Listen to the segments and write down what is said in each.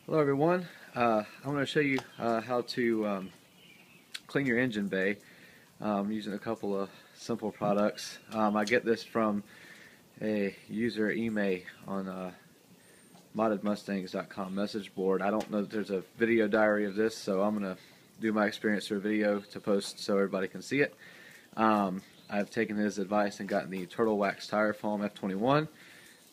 Hello everyone. I want to show you how to clean your engine bay using a couple of simple products. I get this from a user emay on moddedmustangs.com message board. I don't know that there's a video diary of this, so I'm going to do my experience through a video to post so everybody can see it. I've taken his advice and gotten the Turtle Wax Tire Foam F21.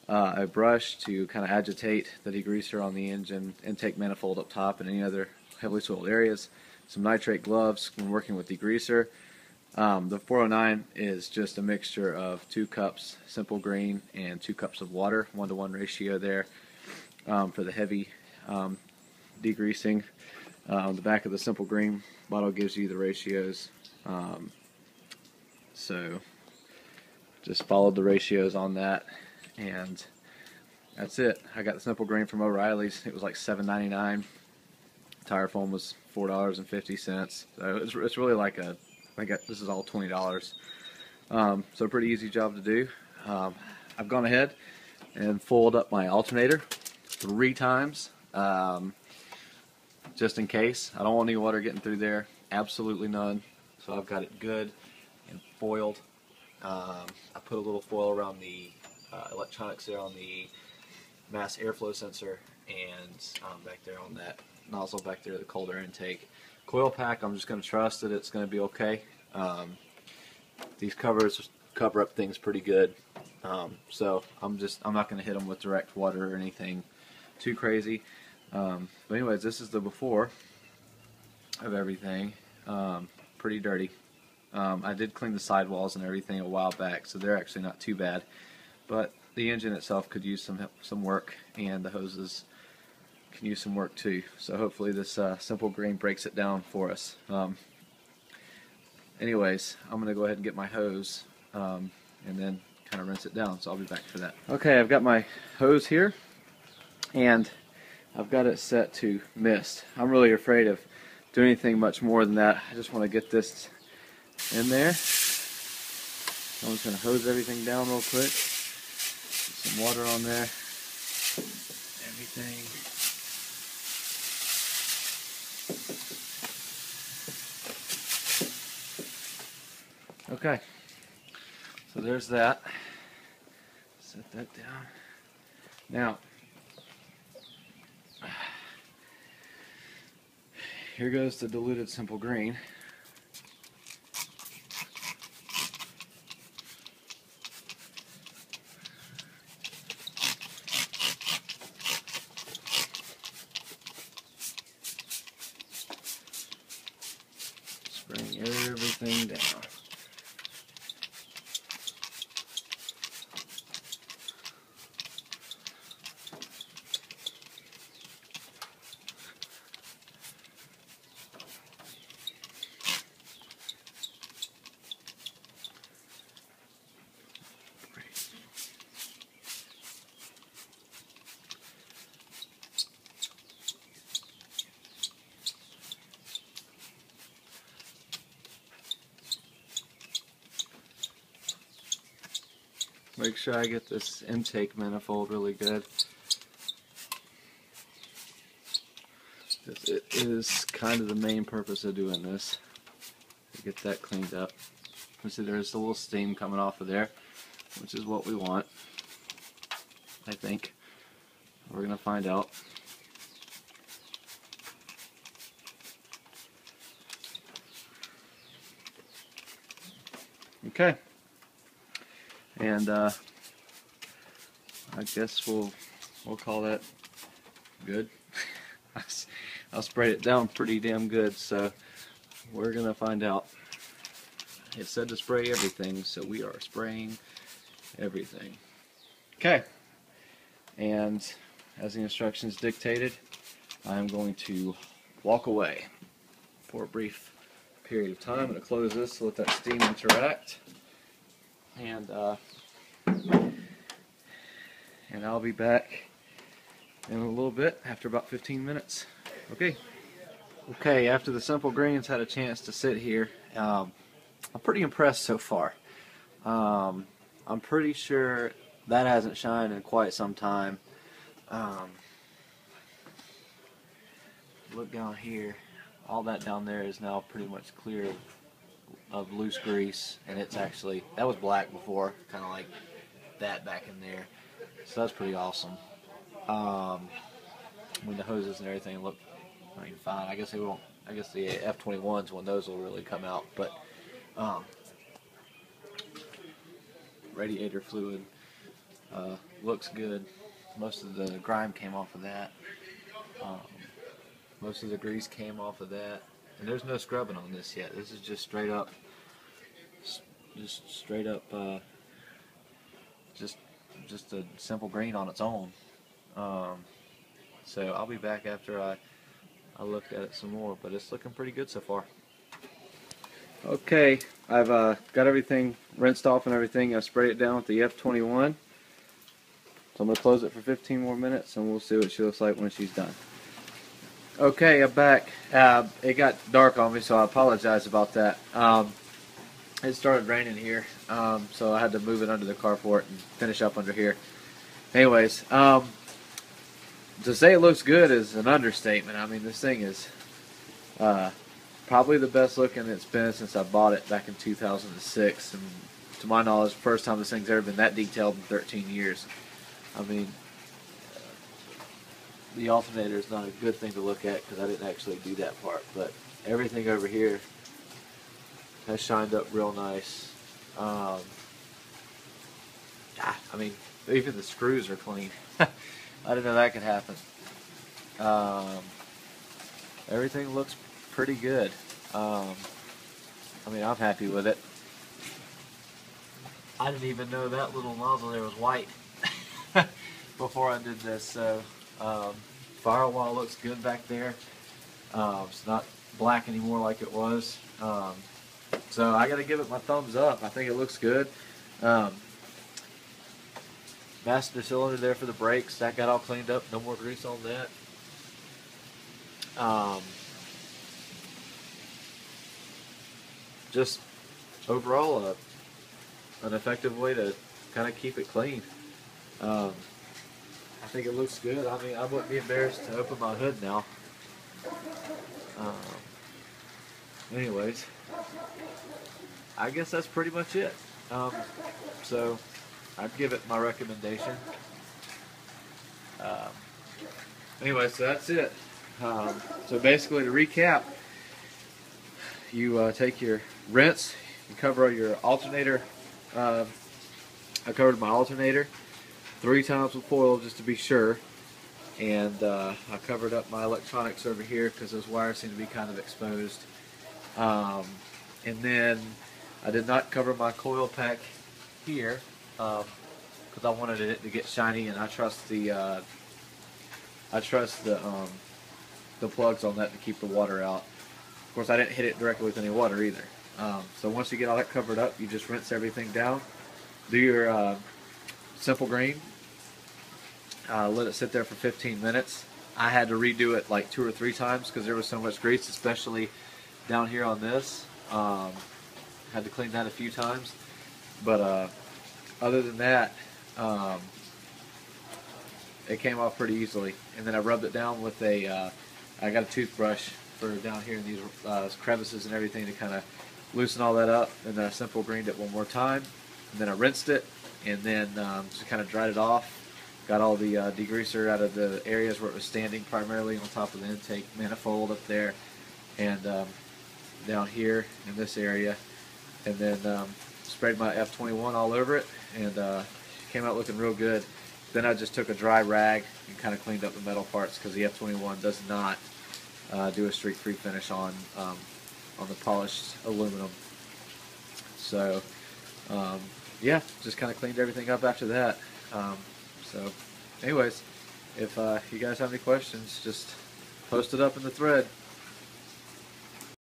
A brush to kind of agitate the degreaser on the engine intake manifold up top and any other heavily soiled areas. Some nitrate gloves when working with degreaser. The 409 is just a mixture of 2 cups simple green and 2 cups of water, 1-to-1 ratio there for the heavy degreasing. The back of the simple green bottle gives you the ratios. So just followed the ratios on that. And that's it. I got the simple green from O'Reilly's. It was like $7.99. Tire foam was $4.50. So it's really like this is all $20. So pretty easy job to do. I've gone ahead and folded up my alternator 3 times, just in case. I don't want any water getting through there. Absolutely none. So I've got it good and foiled. I put a little foil around the electronics there on the mass airflow sensor, and back there on that nozzle back there, the cold air intake. Coil pack, I'm just going to trust that it's going to be okay. These covers cover up things pretty good, so I'm not going to hit them with direct water or anything too crazy. But anyways, this is the before of everything. Pretty dirty. I did clean the sidewalls and everything a while back, so they're actually not too bad. But the engine itself could use some work, and the hoses can use some work too. So hopefully this simple green breaks it down for us. Anyways, I'm going to go ahead and get my hose and then kind of rinse it down. So I'll be back for that. Okay, I've got my hose here, and I've got it set to mist. I'm really afraid of doing anything much more than that. I just want to get this in there. I'm just going to hose everything down real quick. Some water on there, everything. Okay, so there's that. Set that down. Now, here goes the diluted simple green. Spraying everything down. Make sure I get this intake manifold really good. It is kind of the main purpose of doing this, to get that cleaned up. You see there's a little steam coming off of there, which is what we want, I think. We're going to find out. Okay. And I guess we'll call that good. I sprayed it down pretty damn good, so we're gonna find out. It said to spray everything, so we are spraying everything. Okay, and as the instructions dictated, I'm going to walk away for a brief period of time. I'm going to close this to let that steam interact. And I'll be back in a little bit after about 15 minutes. Okay, after the simple greens had a chance to sit here, I'm pretty impressed so far. I'm pretty sure that hasn't shined in quite some time. look down here, all that down there is now pretty much clear of loose grease, and it's actually, that was black before, kind of like that back in there, so that's pretty awesome. I mean, the hoses and everything look, I mean, fine. I guess they won't, I guess the F21s, when those will really come out, but radiator fluid looks good. Most of the grime came off of that. Most of the grease came off of that, and there's no scrubbing on this yet. This is just straight up, just a simple green on its own. So I'll be back after I look at it some more, but it's looking pretty good so far. Okay, I've got everything rinsed off and everything. I sprayed it down with the F21. So I'm going to close it for 15 more minutes and we'll see what she looks like when she's done. Okay, I'm back. It got dark on me, so I apologize about that. It started raining here, so I had to move it under the carport and finish up under here. Anyways, to say it looks good is an understatement. I mean, this thing is probably the best looking it's been since I bought it back in 2006. And to my knowledge, the first time this thing's ever been that detailed in 13 years. I mean, the alternator is not a good thing to look at because I didn't actually do that part, but everything over here has shined up real nice. I mean, even the screws are clean. I didn't know that could happen. Everything looks pretty good. I mean, I'm happy with it. I didn't even know that little nozzle there was white before I did this. So firewall looks good back there. It's not black anymore like it was. So I got to give it my thumbs up. I think it looks good. Master cylinder there for the brakes. That got all cleaned up. No more grease on that. Just overall an effective way to kind of keep it clean. I think it looks good. I mean, I wouldn't be embarrassed to open my hood now. Anyways, I guess that's pretty much it. So I'd give it my recommendation. Anyway, so that's it. So basically, to recap, you take your rinse, you cover your alternator. I covered my alternator 3 times with foil just to be sure, and I covered up my electronics over here because those wires seem to be kind of exposed. And then I did not cover my coil pack here because I wanted it to get shiny, and I trust the plugs on that to keep the water out. Of course, I didn't hit it directly with any water either. So once you get all that covered up, you just rinse everything down. Do your simple green. Let it sit there for 15 minutes. I had to redo it like 2 or 3 times because there was so much grease, especially down here on this. Had to clean that a few times. But other than that, it came off pretty easily. And then I rubbed it down with I got a toothbrush for down here in these crevices and everything to kind of loosen all that up. And then I simple greened it one more time. And then I rinsed it, and then just kind of dried it off. Got all the degreaser out of the areas where it was standing, primarily on top of the intake manifold up there, and down here in this area. And then sprayed my F21 all over it, and came out looking real good. Then I just took a dry rag and kind of cleaned up the metal parts because the F21 does not do a streak-free finish on the polished aluminum. So yeah, just kind of cleaned everything up after that. So anyways, if you guys have any questions, just post it up in the thread.